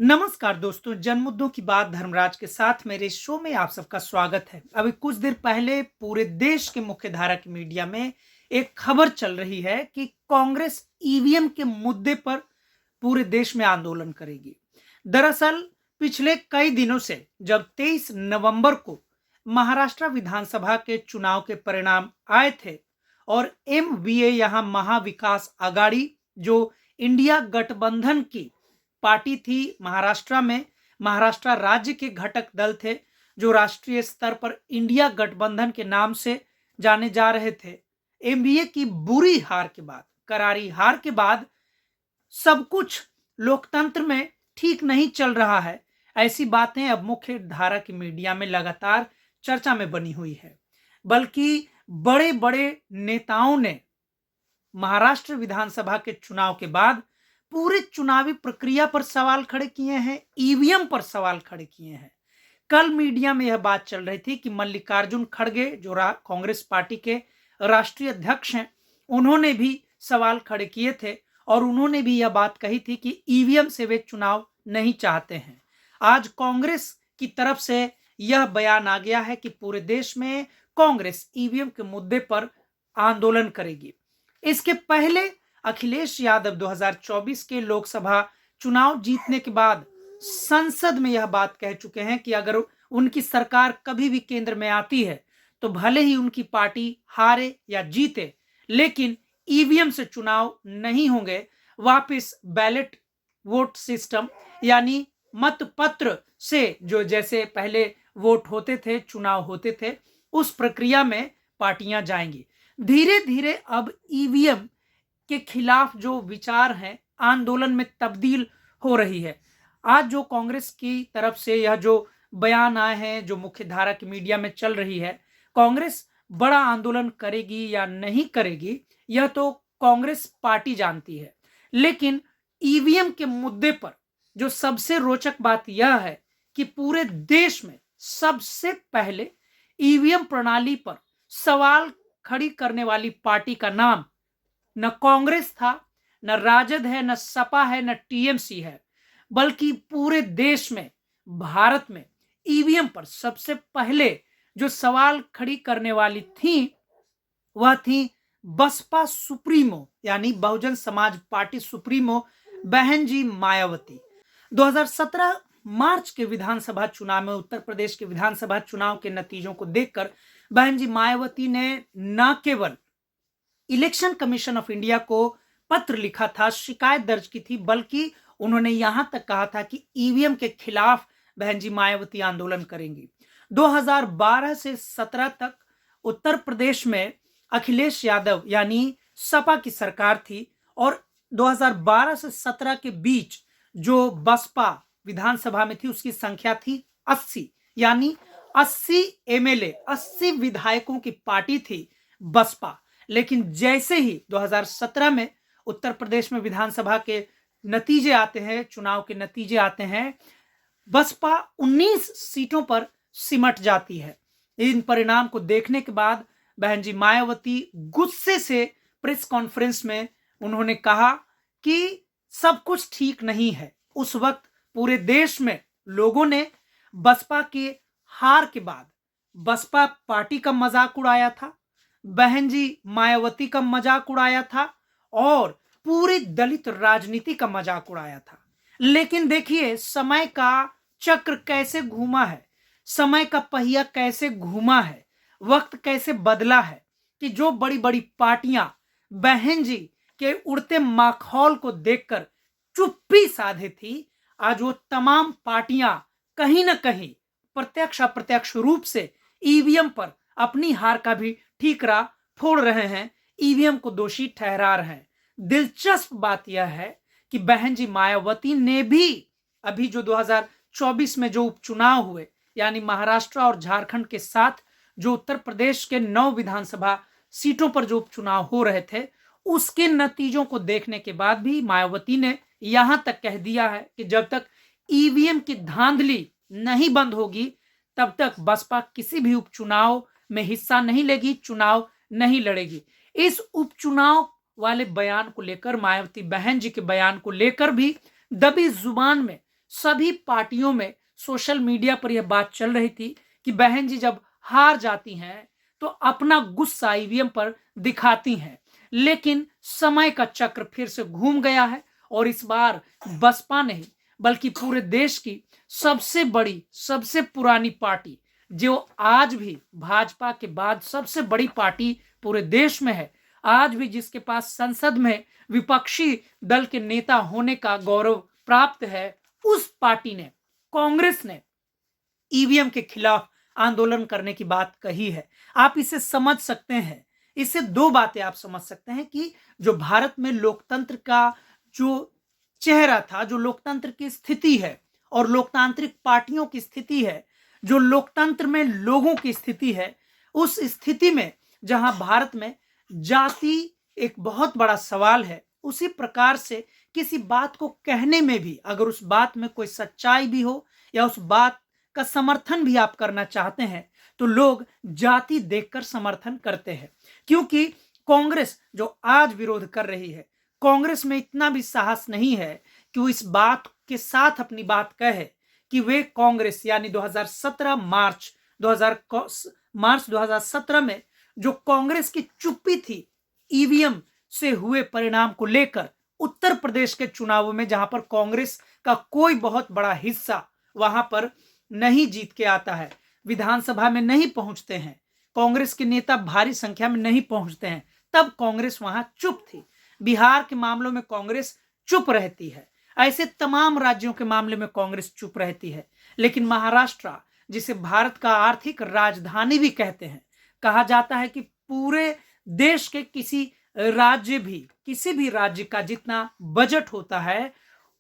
नमस्कार दोस्तों, जन मुद्दों की बात धर्मराज के साथ मेरे शो में आप सबका स्वागत है। अभी कुछ देर पहले पूरे देश के मुख्य धारा की मीडिया में एक खबर चल रही है कि कांग्रेस ईवीएम के मुद्दे पर पूरे देश में आंदोलन करेगी। दरअसल पिछले कई दिनों से जब 23 नवंबर को महाराष्ट्र विधानसभा के चुनाव के परिणाम आए थे और एमवीए यहां महाविकास आघाड़ी जो इंडिया गठबंधन की पार्टी थी महाराष्ट्र में, महाराष्ट्र राज्य के घटक दल थे जो राष्ट्रीय स्तर पर इंडिया गठबंधन के नाम से जाने जा रहे थे। एमवीए की बुरी हार के बाद, करारी हार के बाद सब कुछ लोकतंत्र में ठीक नहीं चल रहा है, ऐसी बातें अब मुख्य धारा की मीडिया में लगातार चर्चा में बनी हुई है। बल्कि बड़े बड़े नेताओं ने महाराष्ट्र विधानसभा के चुनाव के बाद पूरे चुनावी प्रक्रिया पर सवाल खड़े किए हैं, ईवीएम पर सवाल खड़े किए हैं। कल मीडिया में यह बात चल रही थी कि मल्लिकार्जुन खड़गे जो कांग्रेस पार्टी के राष्ट्रीय अध्यक्ष हैं, उन्होंने भी सवाल खड़े किए थे और उन्होंने भी यह बात कही थी कि ईवीएम से वे चुनाव नहीं चाहते हैं। आज कांग्रेस की तरफ से यह बयान आ गया है कि पूरे देश में कांग्रेस ईवीएम के मुद्दे पर आंदोलन करेगी। इसके पहले अखिलेश यादव 2024 के लोकसभा चुनाव जीतने के बाद संसद में यह बात कह चुके हैं कि अगर उनकी सरकार कभी भी केंद्र में आती है तो भले ही उनकी पार्टी हारे या जीते, लेकिन ईवीएम से चुनाव नहीं होंगे। वापस बैलेट वोट सिस्टम यानी मतपत्र से जो जैसे पहले वोट होते थे, चुनाव होते थे, उस प्रक्रिया में पार्टियां जाएंगी। धीरे धीरे अब ईवीएम के खिलाफ जो विचार है आंदोलन में तब्दील हो रही है। आज जो कांग्रेस की तरफ से यह जो बयान आए हैं, जो मुख्य धारा की मीडिया में चल रही है, कांग्रेस बड़ा आंदोलन करेगी या नहीं करेगी यह तो कांग्रेस पार्टी जानती है। लेकिन ईवीएम के मुद्दे पर जो सबसे रोचक बात यह है कि पूरे देश में सबसे पहले ईवीएम प्रणाली पर सवाल खड़ी करने वाली पार्टी का नाम न कांग्रेस था, न राजद है, न सपा है, न टीएमसी है, बल्कि पूरे देश में, भारत में ईवीएम पर सबसे पहले जो सवाल खड़ी करने वाली थी वह थी बसपा सुप्रीमो यानी बहुजन समाज पार्टी सुप्रीमो बहन जी मायावती। 2017 मार्च के विधानसभा चुनाव में, उत्तर प्रदेश के विधानसभा चुनाव के नतीजों को देखकर बहन जी मायावती ने न केवल इलेक्शन कमीशन ऑफ इंडिया को पत्र लिखा था, शिकायत दर्ज की थी, बल्कि उन्होंने यहां तक कहा था कि ईवीएम के खिलाफ बहन जी मायावती आंदोलन करेंगी। 2012 से 17 तक उत्तर प्रदेश में अखिलेश यादव यानी सपा की सरकार थी और 2012 से 17 के बीच जो बसपा विधानसभा में थी उसकी संख्या थी 80, यानी 80 एमएलए, 80 विधायकों की पार्टी थी बसपा। लेकिन जैसे ही 2017 में उत्तर प्रदेश में विधानसभा के नतीजे आते हैं, चुनाव के नतीजे आते हैं, बसपा 19 सीटों पर सिमट जाती है। इन परिणाम को देखने के बाद बहन जी मायावती गुस्से से प्रेस कॉन्फ्रेंस में उन्होंने कहा कि सब कुछ ठीक नहीं है। उस वक्त पूरे देश में लोगों ने बसपा के हार के बाद बसपा पार्टी का मजाक उड़ाया था, बहन जी मायावती का मजाक उड़ाया था और पूरी दलित राजनीति का मजाक उड़ाया था। लेकिन देखिए समय का चक्र कैसे घूमा है, समय का पहिया कैसे घूमा है, वक्त कैसे बदला है कि जो बड़ी बड़ी पार्टियां बहन जी के उड़ते माखौल को देखकर चुप्पी साधे थी, आज वो तमाम पार्टियां कहीं ना कहीं प्रत्यक्ष अप्रत्यक्ष रूप से ईवीएम पर अपनी हार का भी ठीकरा फोड़ रहे हैं, ईवीएम को दोषी ठहरा रहे हैं। दिलचस्प बात यह है कि बहन जी मायावती ने भी अभी जो 2024 में जो उपचुनाव हुए, यानी महाराष्ट्र और झारखंड के साथ जो उत्तर प्रदेश के 9 विधानसभा सीटों पर जो उपचुनाव हो रहे थे, उसके नतीजों को देखने के बाद भी मायावती ने यहां तक कह दिया है कि जब तक ईवीएम की धांधली नहीं बंद होगी तब तक बसपा किसी भी उपचुनाव में हिस्सा नहीं लेगी, चुनाव नहीं लड़ेगी। इस उपचुनाव वाले बयान को लेकर, मायावती बहन जी के बयान को लेकर भी दबी जुबान में सभी पार्टियों में सोशल मीडिया पर यह बात चल रही थी कि बहन जी जब हार जाती हैं तो अपना गुस्सा ईवीएम पर दिखाती हैं। लेकिन समय का चक्र फिर से घूम गया है और इस बार बसपा नहीं बल्कि पूरे देश की सबसे बड़ी, सबसे पुरानी पार्टी, जो आज भी भाजपा के बाद सबसे बड़ी पार्टी पूरे देश में है, आज भी जिसके पास संसद में विपक्षी दल के नेता होने का गौरव प्राप्त है, उस पार्टी ने, कांग्रेस ने ईवीएम के खिलाफ आंदोलन करने की बात कही है। आप इसे समझ सकते हैं, इससे दो बातें आप समझ सकते हैं कि जो भारत में लोकतंत्र का जो चेहरा था, जो लोकतंत्र की स्थिति है और लोकतांत्रिक पार्टियों की स्थिति है, जो लोकतंत्र में लोगों की स्थिति है, उस स्थिति में जहां भारत में जाति एक बहुत बड़ा सवाल है, उसी प्रकार से किसी बात को कहने में भी अगर उस बात में कोई सच्चाई भी हो या उस बात का समर्थन भी आप करना चाहते हैं तो लोग जाति देखकर समर्थन करते हैं। क्योंकि कांग्रेस जो आज विरोध कर रही है, कांग्रेस में इतना भी साहस नहीं है कि वो इस बात के साथ अपनी बात कहे कि वे कांग्रेस यानी 2017 मार्च 2017 में जो कांग्रेस की चुप्पी थी ईवीएम से हुए परिणाम को लेकर, उत्तर प्रदेश के चुनावों में जहां पर कांग्रेस का कोई बहुत बड़ा हिस्सा वहां पर नहीं जीत के आता है, विधानसभा में नहीं पहुंचते हैं, कांग्रेस के नेता भारी संख्या में नहीं पहुंचते हैं, तब कांग्रेस वहां चुप थी। बिहार के मामलों में कांग्रेस चुप रहती है, ऐसे तमाम राज्यों के मामले में कांग्रेस चुप रहती है। लेकिन महाराष्ट्र, जिसे भारत का आर्थिक राजधानी भी कहते हैं, कहा जाता है कि पूरे देश के किसी भी राज्य का जितना बजट होता है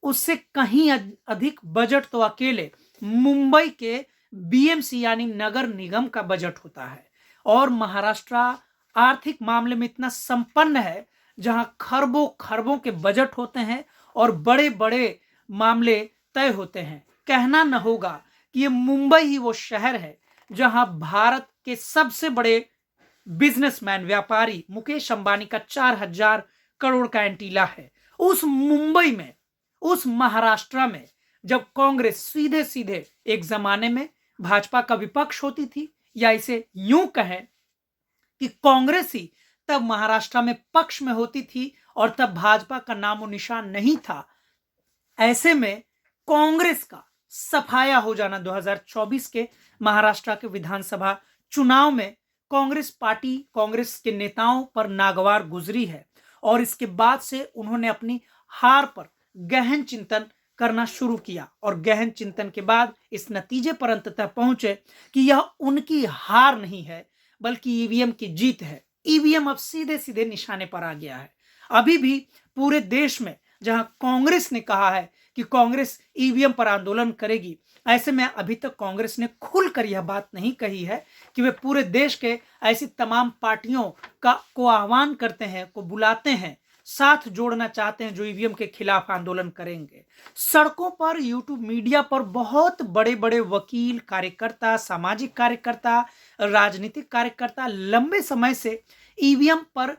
उससे कहीं अधिक बजट तो अकेले मुंबई के बीएमसी यानी नगर निगम का बजट होता है। और महाराष्ट्र आर्थिक मामले में इतना संपन्न है जहां खरबों खरबों के बजट होते हैं और बड़े बड़े मामले तय होते हैं। कहना न होगा कि ये मुंबई ही वो शहर है जहां भारत के सबसे बड़े बिजनेसमैन, व्यापारी मुकेश अंबानी का 4000 करोड़ का एंटीला है। उस मुंबई में, उस महाराष्ट्र में जब कांग्रेस सीधे सीधे एक जमाने में भाजपा का विपक्ष होती थी, या इसे यूं कहें कि कांग्रेस ही तब महाराष्ट्र में पक्ष में होती थी और तब भाजपा का नामो निशान नहीं था, ऐसे में कांग्रेस का सफाया हो जाना 2024 के महाराष्ट्र के विधानसभा चुनाव में कांग्रेस पार्टी, कांग्रेस के नेताओं पर नागवार गुजरी है। और इसके बाद से उन्होंने अपनी हार पर गहन चिंतन करना शुरू किया और गहन चिंतन के बाद इस नतीजे पर अंततः पहुंचे कि यह उनकी हार नहीं है बल्कि ईवीएम की जीत है। ईवीएम अब सीधे सीधे निशाने पर आ गया है। अभी भी पूरे देश में जहां कांग्रेस ने कहा है कि कांग्रेस ईवीएम पर आंदोलन करेगी, ऐसे में अभी तक कांग्रेस ने खुलकर यह बात नहीं कही है कि वे पूरे देश के ऐसी तमाम पार्टियों को आह्वान करते हैं, को बुलाते हैं, साथ जोड़ना चाहते हैं जो ईवीएम के खिलाफ आंदोलन करेंगे। सड़कों पर, यूट्यूब मीडिया पर बहुत बड़े बड़े वकील, कार्यकर्ता, सामाजिक कार्यकर्ता, राजनीतिक कार्यकर्ता लंबे समय से ईवीएम पर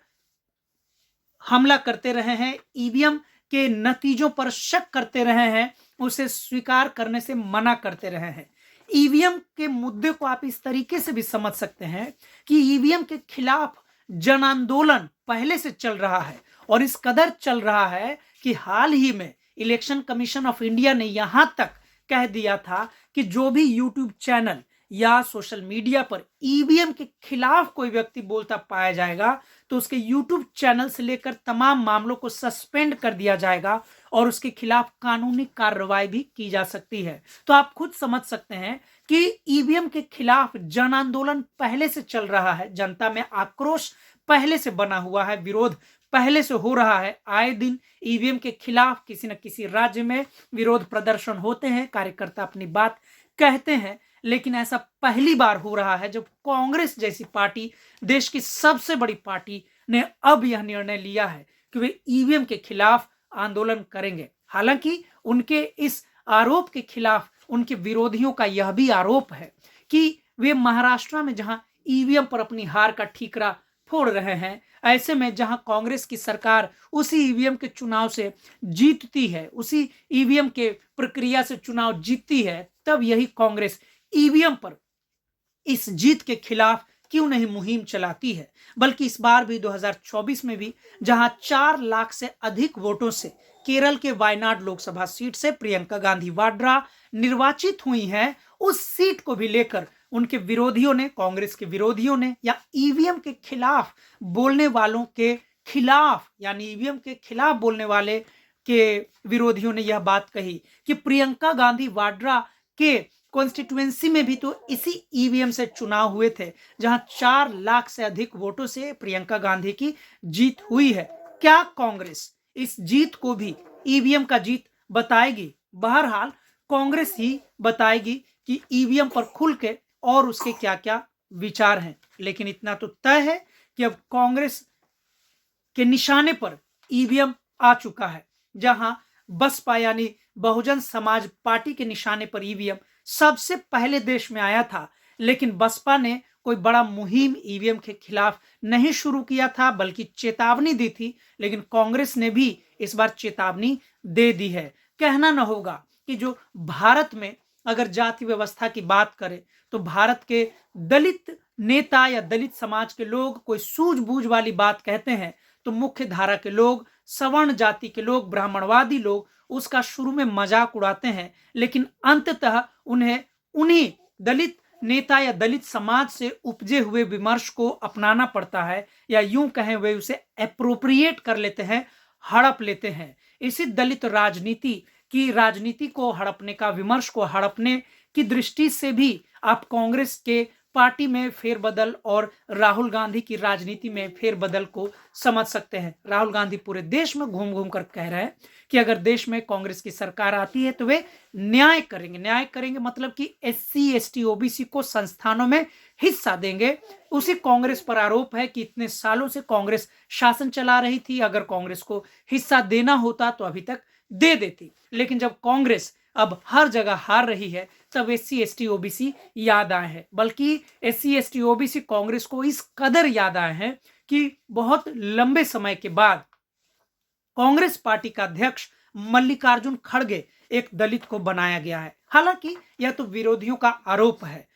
हमला करते रहे हैं, ईवीएम के नतीजों पर शक करते रहे हैं, उसे स्वीकार करने से मना करते रहे हैं। ईवीएम के मुद्दे को आप इस तरीके से भी समझ सकते हैं कि ईवीएम के खिलाफ जन आंदोलन पहले से चल रहा है और इस कदर चल रहा है कि हाल ही में इलेक्शन कमीशन ऑफ इंडिया ने यहां तक कह दिया था कि जो भी यूट्यूब चैनल या सोशल मीडिया पर ईवीएम के खिलाफ कोई व्यक्ति बोलता पाया जाएगा तो उसके यूट्यूब चैनल से लेकर तमाम मामलों को सस्पेंड कर दिया जाएगा और उसके खिलाफ कानूनी कार्रवाई भी की जा सकती है। तो आप खुद समझ सकते हैं कि ईवीएम के खिलाफ जन आंदोलन पहले से चल रहा है, जनता में आक्रोश पहले से बना हुआ है, विरोध पहले से हो रहा है। आए दिन ईवीएम के खिलाफ किसी न किसी राज्य में विरोध प्रदर्शन होते हैं, कार्यकर्ता अपनी बात कहते हैं, लेकिन ऐसा पहली बार हो रहा है जब कांग्रेस जैसी पार्टी, देश की सबसे बड़ी पार्टी, ने अब यह निर्णय लिया है कि वे ईवीएम के खिलाफ आंदोलन करेंगे। हालांकि उनके इस आरोप के खिलाफ उनके विरोधियों का यह भी आरोप है कि वे महाराष्ट्र में जहां ईवीएम पर अपनी हार का ठीकरा फोड़ रहे हैं। ऐसे में जहां कांग्रेस की सरकार उसी ईवीएम के चुनाव से जीतती है, उसी ईवीएम के प्रक्रिया से चुनाव जीतती है, तब यही कांग्रेस ईवीएम पर इस जीत के खिलाफ क्यों नहीं मुहिम चलाती है। बल्कि इस बार भी 2024 में भी जहां 4 लाख से अधिक वोटों से केरल के वायनाड लोकसभा सीट से प्रियंका गांधी वाड्रा निर्वाचित हुई हैं, उस सीट को भी लेकर उनके विरोधियों ने, कांग्रेस के विरोधियों ने या ईवीएम के खिलाफ बोलने वालों के खिलाफ, यानी ईवीएम के खिलाफ बोलने वाले के विरोधियों ने यह बात कही कि प्रियंका गांधी वाड्रा के कॉन्स्टिट्यूएंसी में भी तो इसी ईवीएम से चुनाव हुए थे, जहां 4 लाख से अधिक वोटों से प्रियंका गांधी की जीत हुई है। क्या कांग्रेस इस जीत को भी ईवीएम का जीत बताएगी? बहरहाल कांग्रेस ही बताएगी कि ईवीएम पर खुल के और उसके क्या क्या विचार हैं। लेकिन इतना तो तय है कि अब कांग्रेस के निशाने पर ईवीएम आ चुका है। जहां बसपा यानी बहुजन समाज पार्टी के निशाने पर ईवीएम सबसे पहले देश में आया था, लेकिन बसपा ने कोई बड़ा मुहिम ईवीएम के खिलाफ नहीं शुरू किया था, बल्कि चेतावनी दी थी। लेकिन कांग्रेस ने भी इस बार चेतावनी दे दी है। कहना न होगा कि जो भारत में अगर जाति व्यवस्था की बात करें तो भारत के दलित नेता या दलित समाज के लोग कोई सूझबूझ वाली बात कहते हैं तो मुख्य धारा के लोग, सवर्ण जाति के लोग, ब्राह्मणवादी लोग उसका शुरू में मजाक उड़ाते हैं, लेकिन अंततः उन्हें उन्हीं दलित नेता या दलित समाज से उपजे हुए विमर्श को अपनाना पड़ता है, या यूं कहें वे उसे एप्रोप्रिएट कर लेते हैं, हड़प लेते हैं। इसी दलित राजनीति को हड़पने का, विमर्श को हड़पने की दृष्टि से भी आप कांग्रेस के पार्टी में फेरबदल और राहुल गांधी की राजनीति में फेरबदल को समझ सकते हैं। राहुल गांधी पूरे देश में घूम घूम कर कह रहे हैं कि अगर देश में कांग्रेस की सरकार आती है तो वे न्याय करेंगे। न्याय करेंगे मतलब कि SC ST OBC को संस्थानों में हिस्सा देंगे। उसी कांग्रेस पर आरोप है कि इतने सालों से कांग्रेस शासन चला रही थी, अगर कांग्रेस को हिस्सा देना होता तो अभी तक दे देती। लेकिन जब कांग्रेस अब हर जगह हार रही है तब SC ST OBC याद आए हैं। बल्कि SC ST OBC कांग्रेस को इस कदर याद आए हैं कि बहुत लंबे समय के बाद कांग्रेस पार्टी का अध्यक्ष मल्लिकार्जुन खड़गे एक दलित को बनाया गया है। हालांकि यह तो विरोधियों का आरोप है।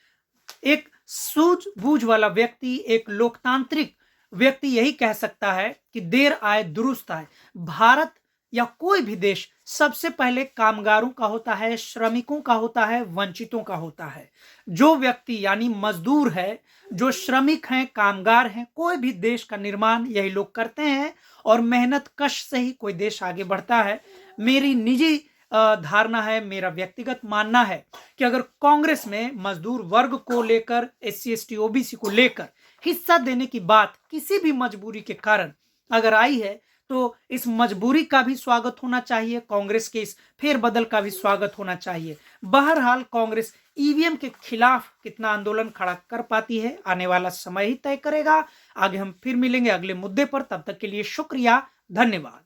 एक सूझबूझ वाला व्यक्ति, एक लोकतांत्रिक व्यक्ति यही कह सकता है कि देर आए दुरुस्त आए। भारत या कोई भी देश सबसे पहले कामगारों का होता है, श्रमिकों का होता है, वंचितों का होता है। जो व्यक्ति यानी मजदूर है, जो श्रमिक हैं, कामगार हैं, कोई भी देश का निर्माण यही लोग करते हैं और मेहनत कश से ही कोई देश आगे बढ़ता है। मेरी निजी धारणा है, मेरा व्यक्तिगत मानना है कि अगर कांग्रेस में मजदूर वर्ग को लेकर, SC ST OBC को लेकर हिस्सा देने की बात किसी भी मजबूरी के कारण अगर आई है तो इस मजबूरी का भी स्वागत होना चाहिए, कांग्रेस के इस फेरबदल का भी स्वागत होना चाहिए। बहरहाल कांग्रेस ईवीएम के खिलाफ कितना आंदोलन खड़ा कर पाती है, आने वाला समय ही तय करेगा। आगे हम फिर मिलेंगे अगले मुद्दे पर, तब तक के लिए शुक्रिया, धन्यवाद।